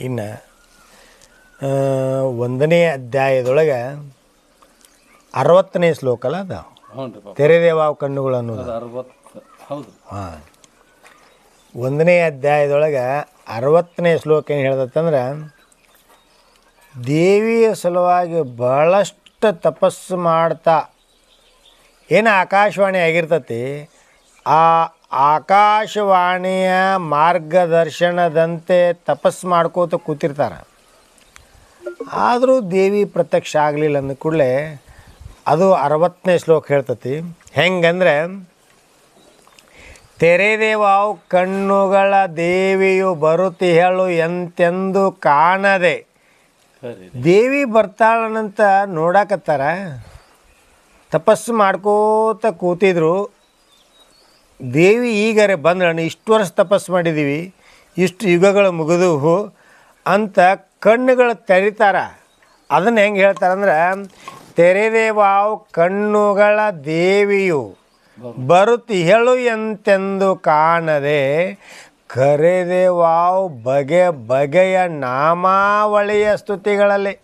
ಇನ್ನು 1ನೇ ಅಧ್ಯಾಯದೊಳಗೆ 60ನೇ ಶ್ಲೋಕ ಅಲ್ಲ ಅದು. ತೆರೆದೇವಾವು ಕಣ್ಣುಗಳು ಅನ್ನೋದು. ಹೌದು. ಹಾಂ, 1ನೇ ಅಧ್ಯಾಯದೊಳಗೆ 60ನೇ ಶ್ಲೋಕ ಏನು ಹೇಳ್ದತ್ತಂದ್ರೆ, ದೇವಿಯ ಸಲುವಾಗಿ ಭಾಳಷ್ಟು ತಪಸ್ಸು ಮಾಡ್ತಾ ಏನು ಆಕಾಶವಾಣಿ ಆಗಿರ್ತತಿ, ಆ ಆಕಾಶವಾಣಿಯ ಮಾರ್ಗದರ್ಶನದಂತೆ ತಪಸ್ಸು ಮಾಡ್ಕೋತ ಕೂತಿರ್ತಾರೆ. ಆದರೂ ದೇವಿ ಪ್ರತ್ಯಕ್ಷ ಆಗಲಿಲ್ಲ ಅಂದ ಕೂಡಲೇ ಅದು 60ನೇ ಶ್ಲೋಕ ಹೇಳ್ತತಿ. ಹೆಂಗಂದ್ರೆ, ತೆರೆದೇವಾವು ಕಣ್ಣುಗಳ ದೇವಿಯು ಬರುತ್ತಿಹಳು ಎಂತೆಂದು ಕಾಣದೆ. ದೇವಿ ಬರ್ತಾಳನಂತ ನೋಡಕತ್ತಾರ, ತಪಸ್ಸು ಮಾಡ್ಕೋತ ಕೂತಿದ್ರು. ದೇವಿ ಈಗರೆ ಬಂದ್ರಣ್ಣ, ಇಷ್ಟು ವರ್ಷ ತಪಸ್ಸು ಮಾಡಿದ್ದೀವಿ, ಇಷ್ಟು ಯುಗಗಳು ಮುಗಿದವು ಅಂತ ಕಣ್ಣುಗಳು ತೆರಿತಾರ. ಅದನ್ನು ಹೆಂಗೆ ಹೇಳ್ತಾರಂದ್ರೆ, ತೆರೆದೇವಾವು ಕಣ್ಣುಗಳ ದೇವಿಯು ಬರುತ್ತಿಹಳು ಎಂತೆಂದು ಕಾಣದೆ, ಕರೆದೇವಾವು ಬಗೆ ಬಗೆಯ ನಾಮಾವಳಿಯ ಸ್ತುತಿಗಳಲ್ಲಿ.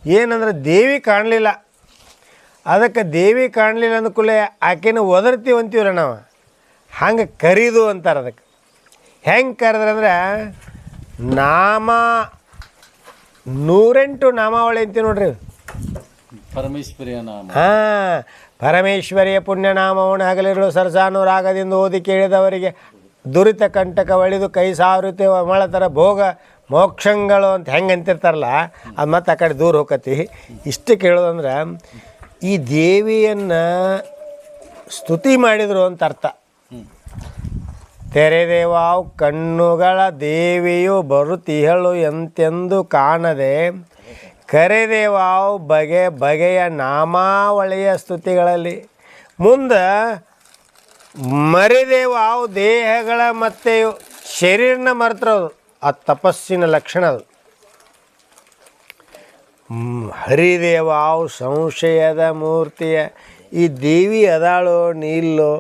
ಏನಂದ್ರೆ ದೇವಿ ಕಾಣಲಿಲ್ಲ, ಅದಕ್ಕೆ ದೇವಿ ಕಾಣಲಿಲ್ಲ ಅಂದ್ಕೂಲೆ ಆಕೆನ ಒದರ್ತೀವಿ ಅಂತೀವ್ರ ನಾವು. ಹಂಗೆ ಕರೀದು ಅಂತಾರೆ ಅದಕ್ಕೆ. ಹೆಂಗೆ ಕರೆದ್ರಂದ್ರೆ, ನಾಮ 108 ನಾಮಾವಳಿ ಅಂತೀವಿ ನೋಡ್ರಿ. ಪರಮೇಶ್ವರಿಯ ನಾಮ. ಹಾಂ, ಪರಮೇಶ್ವರಿಯ ಪುಣ್ಯನಾಮವನ್ನು ಹಗಲಿರುಳು ಸರಸಾನುರಾಗದಿಂದ ಓದಿ ಕೇಳಿದವರಿಗೆ ದುರಿತ ಕಂಟಕ ಒಳಿದು ಕೈ ಸಾರುತೆ ಮಳತರ ಭೋಗ ಮೋಕ್ಷಗಳು ಅಂತ ಹೆಂಗೆ ಅಂತಿರ್ತಾರಲ್ಲ, ಅದು ಮತ್ತೆ ಆ ಕಡೆ ದೂರ ಹೋಗತಿ. ಇಷ್ಟು ಕೇಳೋದಂದ್ರೆ, ಈ ದೇವಿಯನ್ನು ಸ್ತುತಿ ಮಾಡಿದರು ಅಂತ ಅರ್ಥ. ತೆರೆದೇವಾವು ಕಣ್ಣುಗಳ ದೇವಿಯು ಬರುತ್ತಿಹಳು ಎಂತೆಂದು ಕಾಣದೆ, ಕರೆದೇವಾವು ಬಗೆ ಬಗೆಯ ನಾಮಾವಳಿಯ ಸ್ತುತಿಗಳಲ್ಲಿ. ಮುಂದೆ ಮರಿದೇವಾವು ದೇಹಗಳ ಮತ್ತು ಶರೀರನ ಮರೆತಿರೋದು, ಆ ತಪಸ್ಸಿನ ಲಕ್ಷಣ ಅದು. ಹರಿದೇವಾವು ಸಂಶಯದ ಮೂರ್ತಿಯ. ಈ ದೇವಿ ಅದಾಳೋ ನೀಲ್ಲೋ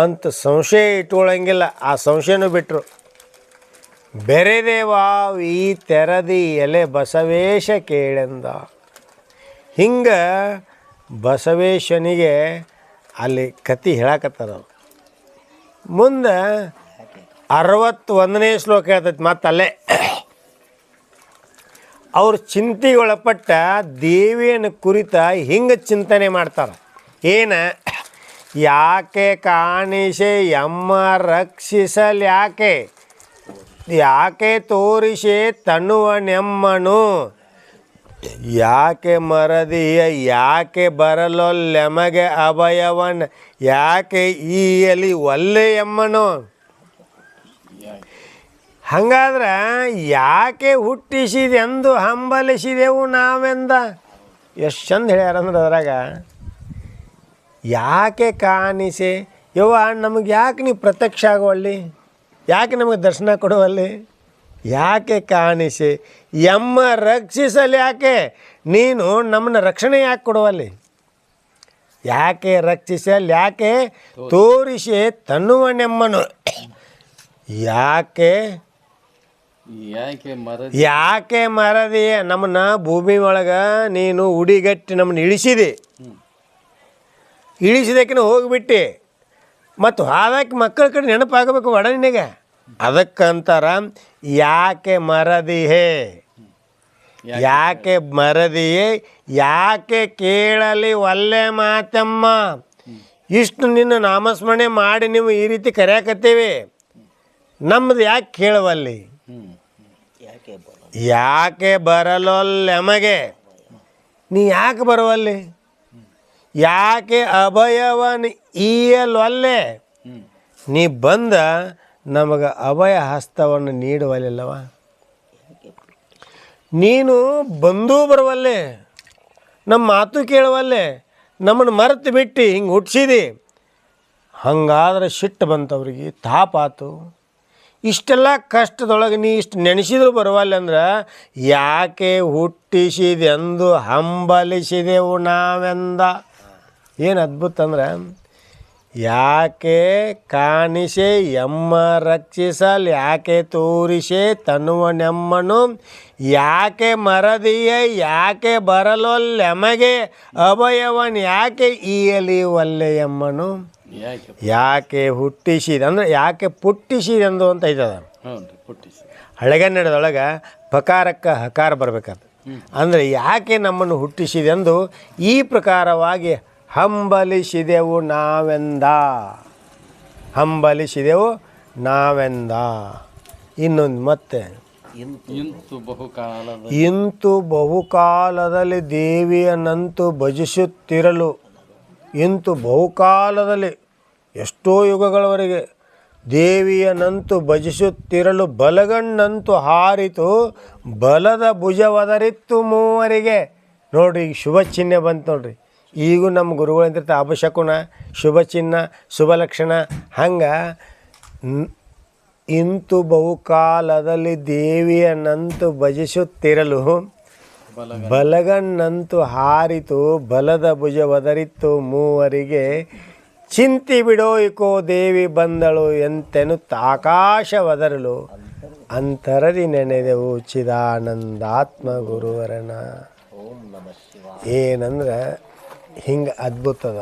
ಅಂತ ಸಂಶಯ ಇಟ್ಕೊಳ್ಳಂಗಿಲ್ಲ, ಆ ಸಂಶಯನೂ ಬಿಟ್ಟರು. ಬೆರೆದೇವಾವು ಈ ತೆರದಿ ಎಲೆ ಬಸವೇಶ ಕೇಳೆಂದ. ಹಿಂಗೆ ಬಸವೇಶ್ವನಿಗೆ ಅಲ್ಲಿ ಕತೆ ಹೇಳಕತ್ತಾರ. ಮುಂದೆ 61ನೇ ಶ್ಲೋಕ ಹೇಳ್ತೈತಿ. ಮತ್ತು ಅಲ್ಲೇ ಅವ್ರು ಚಿಂತೆಗೊಳಪಟ್ಟ ದೇವಿಯನ್ನು ಕುರಿತ ಹಿಂಗೆ ಚಿಂತನೆ ಮಾಡ್ತಾರೆ. ಏನು, ಯಾಕೆ ಕಾಣಿಸೆ ಎಮ್ಮ ರಕ್ಷಿಸಲ್, ಯಾಕೆ ಯಾಕೆ ತೋರಿಸೆ ತನ್ನುವ ನೆಮ್ಮನು, ಯಾಕೆ ಮರದಿಯ ಯಾಕೆ ಬರಲೊಲ್ಲೆಮಗೆ ಅಭಯವನ್, ಯಾಕೆ ಈಯಲಿ ಒಲ್ಲೆ ಎಮ್ಮನು. ಹಂಗಾದ್ರೆ ಯಾಕೆ ಹುಟ್ಟಿಸಿದೆಂದು ಹಂಬಲಿಸಿದೆವು ನಾವೆಂದ. ಎಷ್ಟು ಚಂದ ಹೇಳ್ಯಾರಂದ್ರೆ ಅದ್ರಾಗ, ಯಾಕೆ ಕಾಣಿಸೆ ಯವ್ವ, ನಮಗೆ ಯಾಕೆ ನೀವು ಪ್ರತ್ಯಕ್ಷ ಆಗುವಲ್ಲಿ, ಯಾಕೆ ನಮಗೆ ದರ್ಶನ ಕೊಡುವಲ್ಲಿ, ಯಾಕೆ ಕಾಣಿಸೆ ಎಮ್ಮ ರಕ್ಷಿಸಲಿ, ಯಾಕೆ ನೀನು ನಮ್ಮನ್ನು ರಕ್ಷಣೆ ಯಾಕೆ ಕೊಡುವಲ್ಲಿ, ಯಾಕೆ ರಕ್ಷಿಸಲಿ, ಯಾಕೆ ತೋರಿಸಿ ತನ್ನುವ ನೆಮ್ಮನು, ಯಾಕೆ ಯಾಕೆ ಮರದಿಯೇ ನಮ್ಮನ್ನು ಭೂಮಿ ಒಳಗೆ ನೀನು ಉಡಿಗಟ್ಟಿ ನಮ್ಮನ್ನು ಇಳಿಸಿದಕ್ಕಿನ ಹೋಗಿಬಿಟ್ಟು ಮತ್ತು ಹಾದಕ್ಕೆ ಮಕ್ಕಳ ಕಡೆ ನೆನಪಾಗಬೇಕು ಒಡ ನಿನಗೆ. ಅದಕ್ಕಂತಾರ ಯಾಕೆ ಮರದಿಹೇ, ಯಾಕೆ ಮರದಿಯೇ, ಯಾಕೆ ಕೇಳಲಿ ಒಲ್ಲೆ ಮಾತಮ್ಮ. ಇಷ್ಟು ನಿನ್ನ ನಾಮಸ್ಮರಣೆ ಮಾಡಿ ನೀವು ಈ ರೀತಿ ಕರೆಯಕತ್ತೀವಿ, ನಮ್ಮದು ಯಾಕೆ ಕೇಳುವಲ್ಲಿ, ಯಾಕೆ ಬರಲೊಲ್ಲೆಮಗೆ, ನೀ ಯಾಕೆ ಬರುವಲ್ಲಿ, ಯಾಕೆ ಅಭಯವನ್ ಈಯಲೊಲ್ಲೆ, ನೀ ಬಂದ ನಮಗೆ ಅಭಯ ಹಸ್ತವನ್ನು ನೀಡುವಲ್ಲವ. ನೀನು ಬಂದೂ ಬರುವಲ್ಲೆ, ನಮ್ಮ ಮಾತು ಕೇಳುವಲ್ಲೆ, ನಮ್ಮನ್ನು ಮರೆತು ಬಿಟ್ಟು ಹಿಂಗೆ ಹುಟ್ಟಿಸಿದಿ. ಹಂಗಾದ್ರೆ ಸಿಟ್ಟು ಬಂತವ್ರಿಗೆ, ತಾಪಾತು. ಇಷ್ಟೆಲ್ಲ ಕಷ್ಟದೊಳಗೆ ನೀ ಇಷ್ಟು ನೆನೆಸಿದ್ರು ಬರುವಲ್ಲ ಅಂದ್ರೆ, ಯಾಕೆ ಹುಟ್ಟಿಸಿದೆಂದು ಹಂಬಲಿಸಿದೆವು ನಾವೆಂದ. ಏನು ಅದ್ಭುತ ಅಂದ್ರೆ, ಯಾಕೆ ಕಾಣಿಸೆ ಎಮ್ಮ ರಕ್ಷಿಸಲ್ ಯಾಕೆ ತೋರಿಸೆ ತನ್ನುವ ನೆಮ್ಮನು ಯಾಕೆ ಮರದಿಯ ಯಾಕೆ ಬರಲೊಲ್ಲೆಮಗೆ ಅಭಯವನ್ ಯಾಕೆ ಈಯಲಿ ಒಲ್ಲೆಯಮ್ಮನು ಯಾಕೆ ಯಾಕೆ ಹುಟ್ಟಿಸಿದ ಅಂದರೆ ಯಾಕೆ ಪುಟ್ಟಿಸಿದೆಂದು ಅಂತ ಐತದ. ಹ್ಞೂ ರೀ ಪುಟ್ಟಿಸಿ ಹಳೆಗನ್ನಡದೊಳಗೆ ಪಕಾರಕ್ಕೆ ಹಕಾರ ಬರಬೇಕಾದ ಅಂದರೆ ಯಾಕೆ ನಮ್ಮನ್ನು ಹುಟ್ಟಿಸಿದೆಂದು ಈ ಪ್ರಕಾರವಾಗಿ ಹಂಬಲಿಸಿದೆವು ನಾವೆಂದ. ಹಂಬಲಿಸಿದೆವು ನಾವೆಂದ. ಇನ್ನೊಂದು ಮತ್ತೆ ಇಂತು ಬಹುಕಾಲದ ಇಂತು ಬಹುಕಾಲದಲ್ಲಿ ದೇವಿಯನ್ನಂತೂ ಭಜಿಸುತ್ತಿರಲು. ಇಂತು ಬಹುಕಾಲದಲ್ಲಿ ಎಷ್ಟೋ ಯುಗಗಳವರೆಗೆ ದೇವಿಯನಂತೂ ಭಜಿಸುತ್ತಿರಲು ಬಲಗಣ್ಣಂತೂ ಹಾರಿತು ಬಲದ ಭುಜವದರಿತ್ತು ಮೂವರಿಗೆ. ನೋಡ್ರಿ ಈಗ ಶುಭ ಚಿಹ್ನೆ ಬಂತು ನೋಡ್ರಿ. ಈಗೂ ನಮ್ಮ ಗುರುಗಳು ಅಂತಿರ್ತಾರೆ ಅಪಶಕುನ ಶುಭ ಚಿಹ್ನ ಶುಭ ಲಕ್ಷಣ. ಹಂಗೆ ಇಂತು ಬಹುಕಾಲದಲ್ಲಿ ದೇವಿಯನ್ನಂತೂ ಭಜಿಸುತ್ತಿರಲು ಬಲಗಣ್ಣಂತೂ ಹಾರಿತು ಬಲದ ಭುಜವದರಿತ್ತು ಮೂವರಿಗೆ. ಚಿಂತಿ ಬಿಡೋಯಿಕೋ ದೇವಿ ಬಂದಳು ಎಂತೆನುತ್ತ ಆಕಾಶವದರಲು ಅಂತರದಿ ನೆನೆದೆವು ಚಿದಾನಂದಾತ್ಮ ಗುರುವರನ. ಏನಂದ್ರೆ ಹಿಂಗೆ ಅದ್ಭುತ ಅದ.